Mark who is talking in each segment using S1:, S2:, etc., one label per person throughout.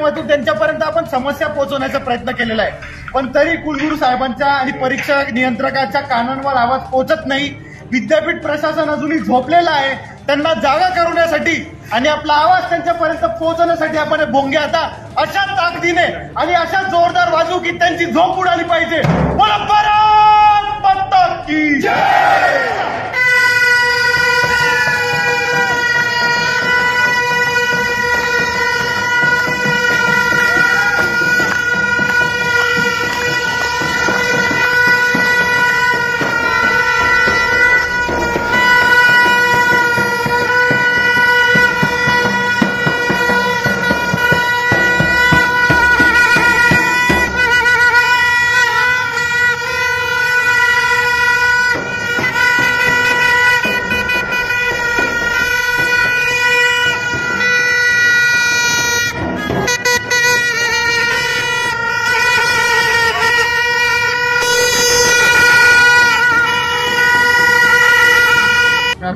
S1: माध्यमातून त्यांच्यापर्यंत आपण समस्या पोहोचवण्याचा प्रयत्न केलेला आहे, पण तरी कुलगुरू साहेबांच्या आणि परीक्षा नियंत्रकाच्या कानांवर आवाज पोहोचत नाही। विद्यापीठ प्रशासन अजूनही झोपलेलं आहे। त्यांना जागा करवण्यासाठी आणि आपला आवाज त्यांच्यापर्यंत पोहोचवण्यासाठी आपण भोंगे आता अशा ताकदीने आणि अशा जोरदार वाजवू की त्यांची झोप उडाली पाहिजे। बोला भारत माता की जय।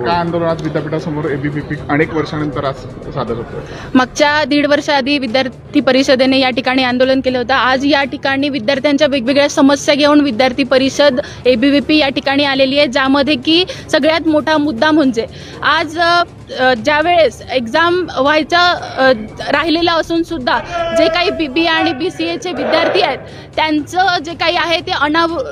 S2: काय आंदोलनात विद्यापीठासमोर एबीव्हीपी अनेक वर्षानंतर आज सादर होतोय?
S3: मागच्या 1.5 वर्षाआधी विद्यार्थी परिषदेने या ठिकाणी आंदोलन केलं होतं। आज या ठिकाणी विद्यार्थ्यांच्या वेगवेगळ्या समस्या घेऊन विद्यार्थी परिषद एबीव्हीपी या ठिकाणी आलेली आहे, ज्यामध्ये की सगळ्यात मोठा मुद्दा म्हणजे आज ज्यावेळेस एक्झाम व्हायचा राहिलेला असून सुद्धा जे काही बीबीए आणि बीसीएचे विद्यार्थी आहेत त्यांचं जे काही आहे ते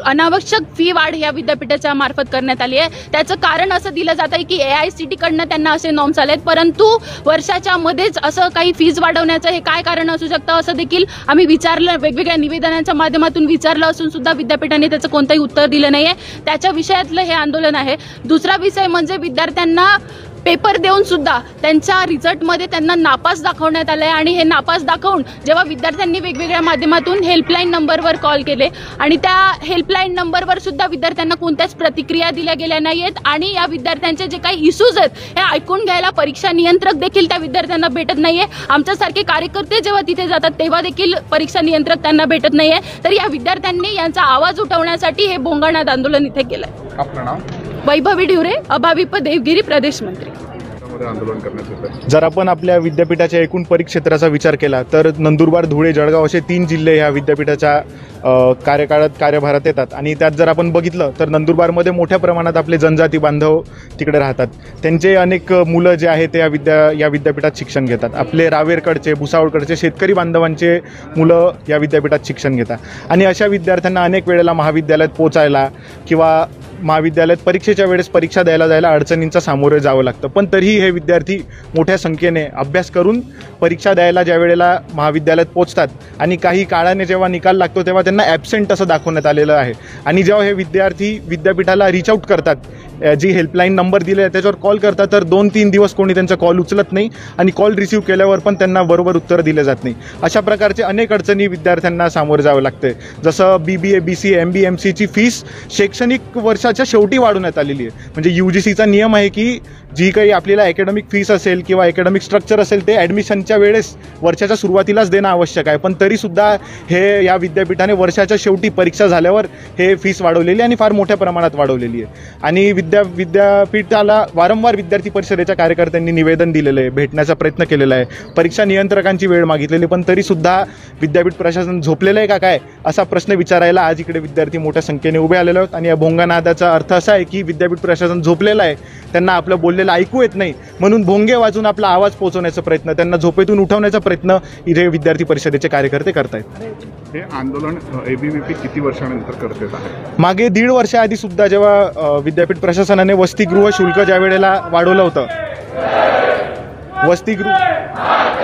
S3: अनावश्यक फी वाढ या विद्यापीठाच्या मार्फत करण्यात आली आहे। त्याचं कारण असं दिलं जात आहे की AICTE कडनं त्यांना असे नॉर्म्स आलेत, परंतु वर्षाच्या मध्येच असं काही फीज वाढवण्याचं हे काय कारण असू शकतं असं देखील आम्ही विचारलं, वेगवेगळ्या निवेदनांच्या माध्यमातून विचारलं असून सुद्धा विद्यापीठाने त्याचं कोणतंही उत्तर दिलं नाही आहे। त्याच्या विषयातलं हे आंदोलन आहे। दुसरा विषय म्हणजे विद्यार्थ्यांना पेपर देऊन सुद्धा त्यांच्या रिझल्टमध्ये त्यांना नापास दाखवण्यात आलं आहे आणि हे नापास दाखवून जेव्हा विद्यार्थ्यांनी वेगवेगळ्या माध्यमातून हेल्पलाईन नंबरवर कॉल केले आणि त्या हेल्पलाईन नंबरवर सुद्धा विद्यार्थ्यांना कोणत्याच प्रतिक्रिया दिल्या गेल्या नाही आहेत आणि या विद्यार्थ्यांचे जे काही इश्यूज आहेत हे ऐकून घ्यायला परीक्षा नियंत्रक देखील त्या विद्यार्थ्यांना भेटत नाही आहे। आमच्यासारखे कार्यकर्ते जेव्हा तिथे जातात तेव्हा देखील परीक्षा नियंत्रक त्यांना भेटत नाही आहे। तर या विद्यार्थ्यांनी यांचा आवाज उठवण्यासाठी हे बोंगानाद आंदोलन इथे केलं आहे।
S2: आपलं नाव?
S3: वैभवी ढिवरे, अभाविप देवगिरी प्रदेश मंत्री।
S2: आंदोलन करण्यात येतं।
S4: जर आपण आपल्या विद्यापीठाच्या एकूण परिक्षेत्राचा विचार केला तर नंदुरबार, धुळे, जळगाव असे 3 जिल्हे ह्या विद्यापीठाच्या कार्यभारात येतात आणि त्यात जर आपण बघितलं तर नंदुरबारमध्ये मोठ्या प्रमाणात आपले जनजाती बांधव तिकडे राहतात। त्यांचे अनेक मुलं जे आहेत ते या विद्यापीठात शिक्षण घेतात। आपले रावेरकडचे, भुसावळकडचे शेतकरी बांधवांचे मुलं या विद्यापीठात शिक्षण घेतात आणि अशा विद्यार्थ्यांना अनेक वेळेला महाविद्यालयात पोचायला किंवा महाविद्यालयात परीक्षेच्या वेळेस परीक्षा द्यायला जायला अडचणींचा सामोरे जावं लागतं, पण तरीही हे विद्यार्थी मोठ्या संख्येने अभ्यास करून परीक्षा द्यायला ज्या वेळेला महाविद्यालयात पोचतात आणि काही काळाने जेव्हा निकाल लागतो तेव्हा त्यांना ॲब्सेंट असं दाखवण्यात आलेलं आहे आणि जेव्हा हे विद्यार्थी विद्यापीठाला रीच आउट करतात, जी हेल्पलाईन नंबर दिले आहे त्याच्यावर कॉल करतात तर 2-3 दिवस कोणी त्यांचा कॉल उचलत नाही आणि कॉल रिसीव्ह केल्यावर पण त्यांना बरोबर उत्तर दिले जात नाही। अशा प्रकारचे अनेक अडचणी विद्यार्थ्यांना सामोरं जावं लागते। जसं BBA, BCA, MBA, MCची फीस शैक्षणिक वर्षाच्या शेवटी वाढवण्यात आलेली आहे। म्हणजे UGCचा नियम आहे की जी काही आपल्याला अकॅडमिक फीस असेल किंवा अकॅडमिक स्ट्रक्चर असेल ते ॲडमिशनच्या वेळेस वर्षाच्या सुरुवातीलाच देणं आवश्यक आहे, पण तरीसुद्धा हे या विद्यापीठाने वर्षाच्या शेवटी परीक्षा झाल्यावर हे फीस वाढवलेली आणि फार मोठ्या प्रमाणात वाढवलेली आहे। आणि विद्यापीठाला वारंवार विद्यार्थी परिषदेच्या कार्यकर्त्यांनी निवेदन दिलेलं आहे, भेटण्याचा प्रयत्न केलेला आहे, परीक्षा नियंत्रकांची वेळ मागितलेली, पण तरीसुद्धा विद्यापीठ प्रशासन झोपलेलं आहे का काय असा प्रश्न विचारायला आज इकडे विद्यार्थी मोठ्या संख्येने उभे आलेले आहेत। आणि या भोंगानादाचा अर्थ असा आहे की विद्यापीठ प्रशासन झोपलेलं आहे, त्यांना आपलं बोललेलं ऐकू येत नाही, म्हणून भोंगे वाजून आपला आवाज पोहोचवण्याचा प्रयत्न, त्यांना झोपेतून उठवण्याचा प्रयत्न इथे विद्यार्थी परिषदेचे कार्यकर्ते करतायत।
S2: हे आंदोलन एबीव्हीपी किती वर्षानंतर करत आहे?
S4: मागे 1.5 वर्षाआधी सुद्धा जेव्हा विद्यापीठ प्रशासनाने वसतिगृह शुल्क ज्या वेळेला वाढवलं होतं,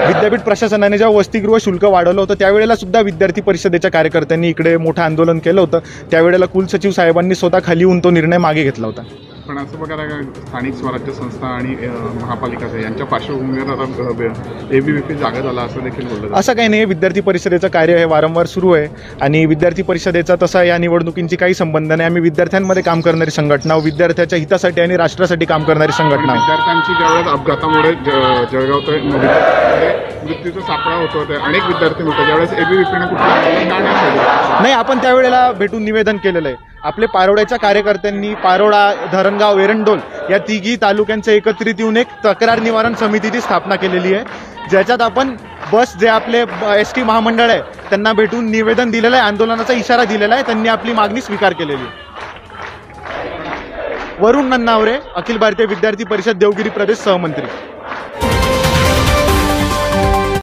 S4: विद्यापीठ प्रशासनाने जेव्हा वसतिगृह शुल्क वाढवलं होतं त्यावेळेला सुद्धा विद्यार्थी परिषदेच्या कार्यकर्त्यांनी इकडे मोठं आंदोलन केलं होतं। त्यावेळेला कुलसचिव साहेबांनी स्वतः खाली येऊन तो निर्णय मागे घेतला होता।
S2: पण असं बघायला स्थानिक स्वराज्य संस्था आणि महापालिका यांच्या पार्श्वभूमीवर आता एबीव्हीपी जागा झाला असं देखील बोललं।
S4: असं काही नाही, विद्यार्थी परिषदेचं कार्य हे वारंवार सुरू आहे आणि विद्यार्थी परिषदेचा तसा या निवडणुकींची काही संबंध नाही। आम्ही विद्यार्थ्यांमध्ये काम करणारी संघटना, विद्यार्थ्याच्या हितासाठी आणि राष्ट्रासाठी काम करणारी संघटना।
S2: विद्यार्थ्यांची ज्यावेळेस अपघातामुळे जळगाव ते मृत्यूचा सापळा होतो, अनेक विद्यार्थी होतात, ज्यावेळेस एबीव्हीपीने कुठलं
S4: नाही, आपण त्यावेळेला भेटून निवेदन केलेलं आहे आपले पारोड्याच्या कार्यकर्त्यांनी पारोडा, धरणगाव, एरंडोल या तिघी तालुक्यांचे एकत्रित येऊन एक तक्रार निवारण समितीची स्थापना केलेली आहे, ज्याच्यात आपण बस जे आपले ST महामंडळ आहे त्यांना भेटून निवेदन दिलेलं आहे, आंदोलनाचा इशारा दिलेला आहे, त्यांनी आपली मागणी स्वीकार केलेली आहे. वरुण नन्नावरे, अखिल भारतीय विद्यार्थी परिषद देवगिरी प्रदेश सहमंत्री.